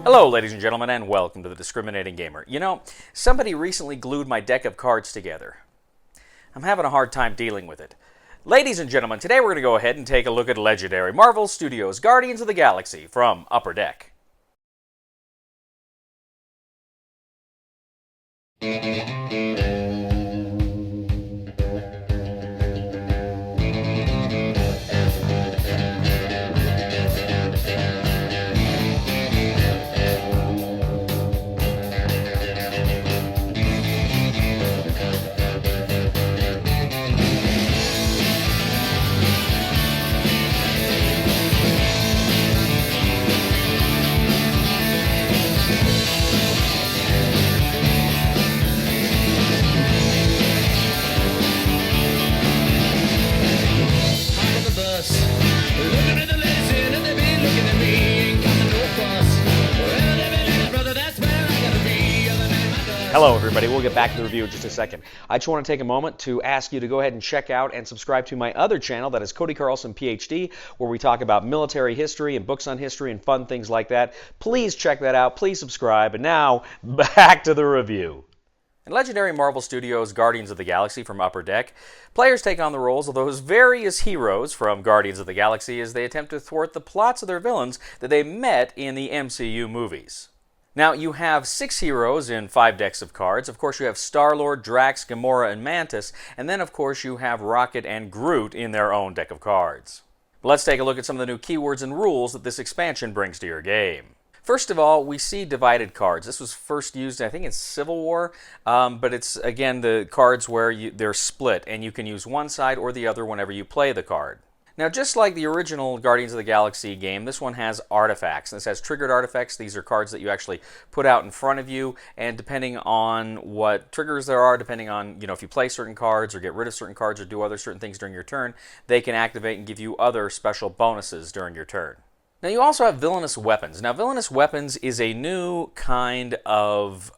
Hello, ladies and gentlemen, and welcome to The Discriminating Gamer. You know, somebody recently glued my deck of cards together. I'm having a hard time dealing with it. Ladies and gentlemen, today we're going to go ahead and take a look at legendary Marvel Studios' Guardians of the Galaxy from Upper Deck. Hello everybody, we'll get back to the review in just a second. I just want to take a moment to ask you to go ahead and check out and subscribe to my other channel, that is Cody Carlson PhD, where we talk about military history and books on history and fun things like that. Please check that out, please subscribe, and now, back to the review. In legendary Marvel Studios' Guardians of the Galaxy from Upper Deck, players take on the roles of those various heroes from Guardians of the Galaxy as they attempt to thwart the plots of their villains that they met in the MCU movies. Now, you have 6 heroes in 5 decks of cards. Of course, you have Star-Lord, Drax, Gamora, and Mantis. And then, of course, you have Rocket and Groot in their own deck of cards. But let's take a look at some of the new keywords and rules that this expansion brings to your game. First of all, we see divided cards. This was first used, I think, in Civil War, but it's, again, the cards where they're split, and you can use one side or the other whenever you play the card. Now, just like the original Guardians of the Galaxy game, this one has artifacts. This has triggered artifacts. These are cards that you actually put out in front of you, and depending on what triggers there are, depending on, if you play certain cards or get rid of certain cards or do other certain things during your turn, they can activate and give you other special bonuses during your turn. Now, you also have villainous weapons. Now, villainous weapons is a new kind of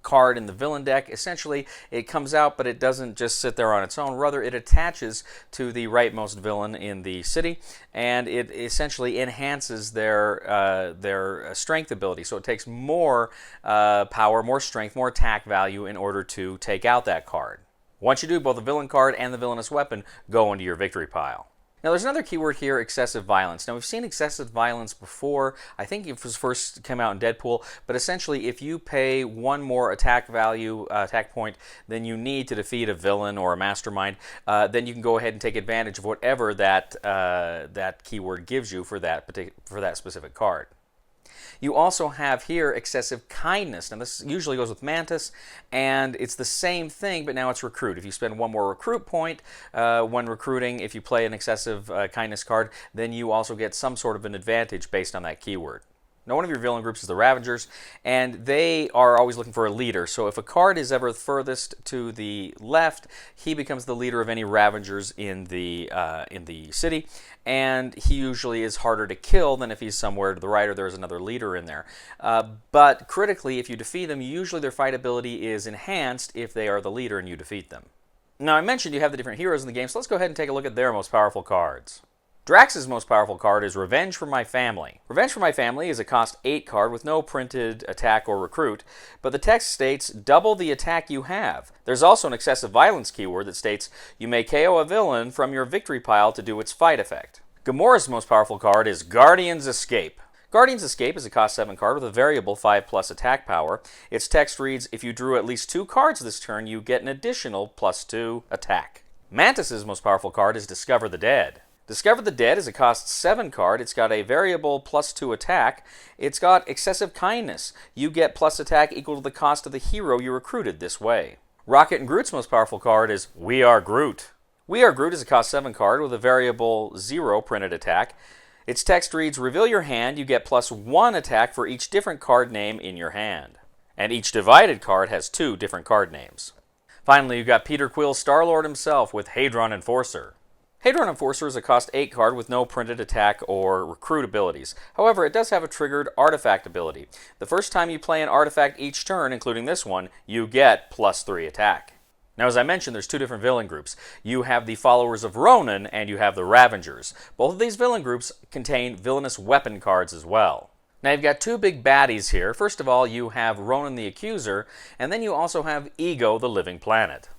card in the villain deck. Essentially, it comes out, but it doesn't just sit there on its own. Rather, it attaches to the rightmost villain in the city, and it essentially enhances their strength ability. So it takes more power, more strength, more attack value in order to take out that card. Once you do, both the villain card and the villainous weapon go into your victory pile. Now, there's another keyword here, excessive violence. Now, we've seen excessive violence before. I think it was first came out in Deadpool, but essentially, if you pay one more attack value, attack point, than you need to defeat a villain or a mastermind, then you can go ahead and take advantage of whatever that keyword gives you for that specific card. You also have here excessive kindness. Now, this usually goes with Mantis, and it's the same thing, but now it's recruit. If you spend one more recruit point when recruiting, if you play an excessive kindness card, then you also get some sort of an advantage based on that keyword. Now, one of your villain groups is the Ravengers, and they are always looking for a leader. So if a card is ever furthest to the left, he becomes the leader of any Ravengers in the city, and he usually is harder to kill than if he's somewhere to the right or there's another leader in there. But critically, if you defeat them, usually their fight ability is enhanced if they are the leader and you defeat them. Now, I mentioned you have the different heroes in the game, so let's go ahead and take a look at their most powerful cards. Drax's most powerful card is Revenge for My Family. Revenge for My Family is a cost 8 card with no printed attack or recruit, but the text states, double the attack you have. There's also an excessive violence keyword that states, you may KO a villain from your victory pile to do its fight effect. Gamora's most powerful card is Guardian's Escape. Guardian's Escape is a cost 7 card with a variable 5+ attack power. Its text reads, if you drew at least 2 cards this turn, you get an additional +2 attack. Mantis's most powerful card is Discover the Dead. Discover the Dead is a cost 7 card. It's got a variable +2 attack. It's got excessive kindness. You get plus attack equal to the cost of the hero you recruited this way. Rocket and Groot's most powerful card is We Are Groot. We Are Groot is a cost 7 card with a variable 0 printed attack. Its text reads, reveal your hand. You get +1 attack for each different card name in your hand. And each divided card has 2 different card names. Finally, you've got Peter Quill's Star-Lord himself with Hadron Enforcer. Hadron Enforcer is a cost 8 card with no printed attack or recruit abilities. However, it does have a triggered artifact ability. The first time you play an artifact each turn, including this one, you get +3 attack. Now, as I mentioned, there's 2 different villain groups. You have the followers of Ronan, and you have the Ravengers. Both of these villain groups contain villainous weapon cards as well. Now you've got two big baddies here. First of all, you have Ronan the Accuser, and then you also have Ego the Living Planet.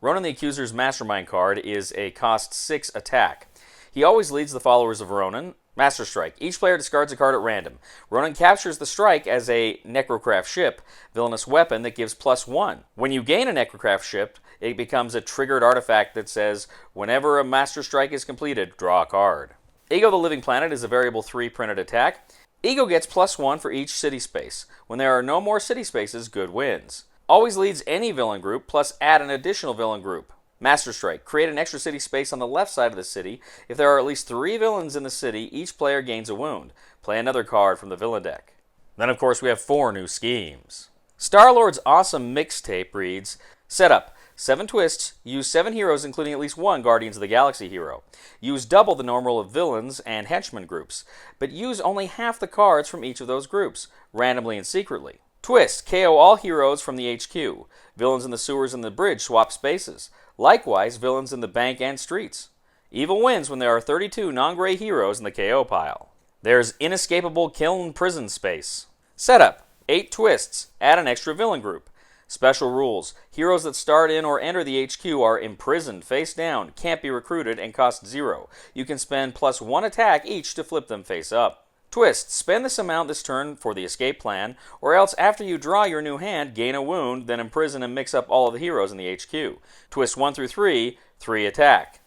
Ronan the Accuser's Mastermind card is a cost 6 attack. He always leads the followers of Ronan. Master Strike. Each player discards a card at random. Ronan captures the strike as a Necrocraft ship, villainous weapon that gives +1. When you gain a Necrocraft ship, it becomes a triggered artifact that says, whenever a Master Strike is completed, draw a card. Ego the Living Planet is a variable 3 printed attack. Ego gets +1 for each city space. When there are no more city spaces, good wins. Always leads any villain group, plus add an additional villain group. Master Strike. Create an extra city space on the left side of the city. If there are at least 3 villains in the city, each player gains a wound. Play another card from the villain deck. Then, of course, we have 4 new schemes. Star-Lord's awesome mixtape reads, Setup. 7 twists. Use 7 heroes, including at least 1 Guardians of the Galaxy hero. Use double the normal of villains and henchmen groups, but use only half the cards from each of those groups, randomly and secretly. Twist. KO all heroes from the HQ. Villains in the sewers and the bridge swap spaces. Likewise, villains in the bank and streets. Evil wins when there are 32 non-gray heroes in the KO pile. There's Inescapable Kiln Prison Space. Setup. 8 twists. Add an extra villain group. Special rules. Heroes that start in or enter the HQ are imprisoned face down, can't be recruited, and cost 0. You can spend +1 attack each to flip them face up. Twist. Spend this amount this turn for the escape plan, or else after you draw your new hand, gain a wound, then imprison and mix up all of the heroes in the HQ. Twist 1 through 3, 3 attack.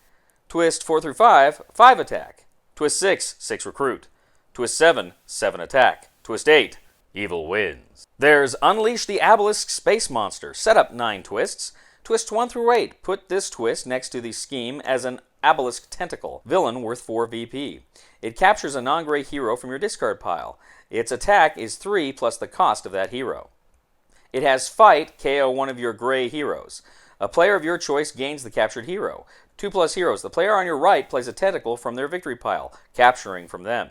Twist 4 through 5, 5 attack. Twist 6, 6 recruit. Twist 7, 7 attack. Twist 8, evil wins. There's Unleash the Obelisk Space Monster. Set up 9 twists. Twist 1 through 8. Put this twist next to the scheme as an Obelisk Tentacle, villain worth 4 VP. It captures a non-gray hero from your discard pile. Its attack is 3 plus the cost of that hero. It has Fight, KO one of your gray heroes. A player of your choice gains the captured hero. 2+ heroes. The player on your right plays a tentacle from their victory pile, capturing from them.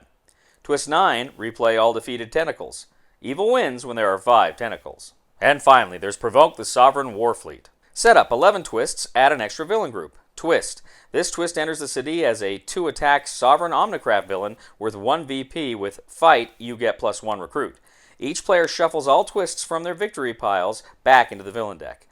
Twist 9, replay all defeated tentacles. Evil wins when there are 5 tentacles. And finally, there's Provoke the Sovereign Warfleet. Set up 11 twists, add an extra villain group. Twist. This twist enters the city as a 2-attack Sovereign Omnicraft villain worth 1 VP. With Fight, you get +1 recruit. Each player shuffles all twists from their victory piles back into the villain deck.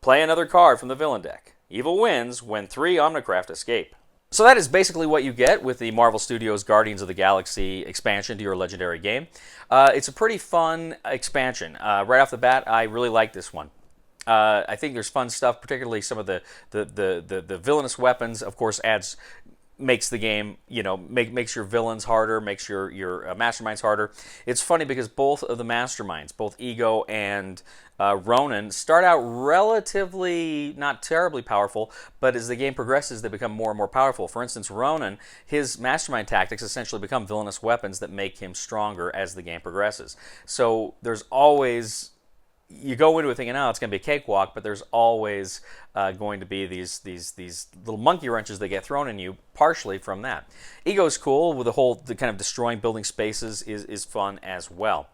Play another card from the villain deck. Evil wins when 3 Omnicraft escape. So that is basically what you get with the Marvel Studios Guardians of the Galaxy expansion to your Legendary game. It's a pretty fun expansion. Right off the bat, I really like this one. I think there's fun stuff, particularly some of the villainous weapons. Of course, makes the game, makes your villains harder, makes your masterminds harder. It's funny because both of the masterminds, both Ego and Ronan, start out relatively not terribly powerful, but as the game progresses, they become more and more powerful. For instance, Ronan, his mastermind tactics essentially become villainous weapons that make him stronger as the game progresses. So there's always, you go into it thinking, oh, it's going to be a cakewalk, but there's always going to be these little monkey wrenches that get thrown in you, partially from that. Ego's cool with the kind of destroying building spaces is fun as well.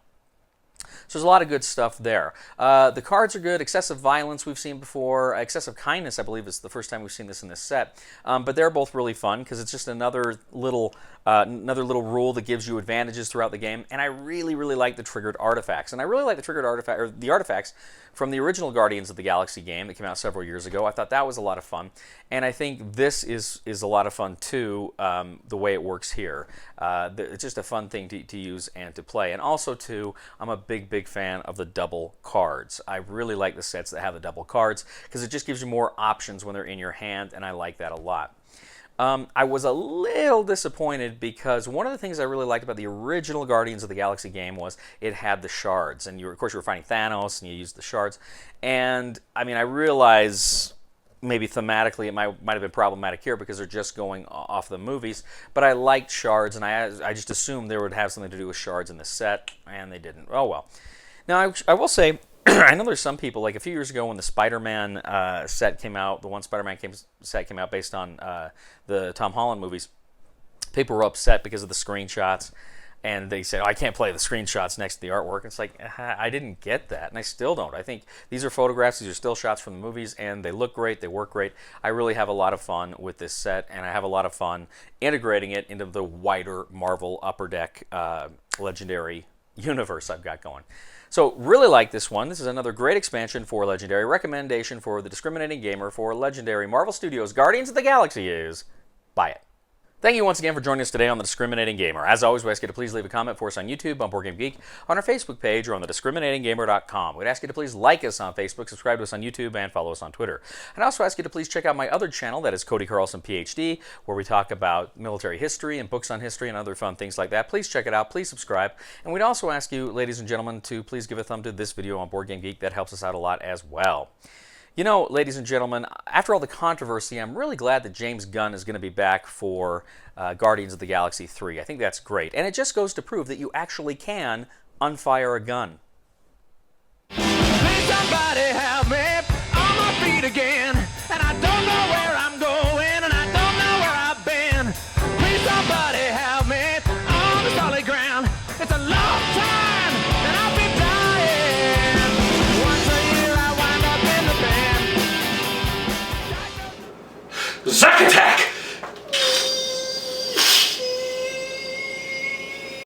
So there's a lot of good stuff there. The cards are good. Excessive Violence we've seen before. Excessive Kindness, I believe, is the first time we've seen this in this set. But they're both really fun because it's just another little rule that gives you advantages throughout the game. And I really, really like the triggered artifacts. And I really like the artifacts from the original Guardians of the Galaxy game that came out several years ago. I thought that was a lot of fun. And I think this is a lot of fun too, the way it works here. It's just a fun thing to use and to play. And also too, I'm a big fan of the double cards. I really like the sets that have the double cards because it just gives you more options when they're in your hand, and I like that a lot. I was a little disappointed because one of the things I really liked about the original Guardians of the Galaxy game was it had the shards, and of course you were fighting Thanos and you used the shards. And I mean, I realize maybe thematically it might have been problematic here because they're just going off the movies, but I liked shards, and I just assumed they would have something to do with shards in the set, and they didn't. Oh well. Now I will say, I know there's some people, like a few years ago when the Spider-Man set came out, the one Spider-Man set came out based on the Tom Holland movies, people were upset because of the screenshots, and they said, oh, I can't play the screenshots next to the artwork. It's like, I didn't get that, and I still don't. I think these are photographs, these are still shots from the movies, and they look great, they work great. I really have a lot of fun with this set, and I have a lot of fun integrating it into the wider Marvel Upper Deck Legendary universe I've got going. So really like this one. This is another great expansion for Legendary. Recommendation for the discriminating gamer for Legendary Marvel Studios Guardians of the Galaxy is buy it. Thank you once again for joining us today on The Discriminating Gamer. As always, we ask you to please leave a comment for us on YouTube, on Board Game Geek, on our Facebook page, or on thediscriminatinggamer.com. We'd ask you to please like us on Facebook, subscribe to us on YouTube, and follow us on Twitter. And I also ask you to please check out my other channel, that is Cody Carlson, PhD, where we talk about military history and books on history and other fun things like that. Please check it out. Please subscribe. And we'd also ask you, ladies and gentlemen, to please give a thumb to this video on Board Game Geek. That helps us out a lot as well. You know, ladies and gentlemen, after all the controversy, I'm really glad that James Gunn is going to be back for Guardians of the Galaxy 3. I think that's great. And it just goes to prove that you actually can unfire a gun. Please somebody help me on my feet again.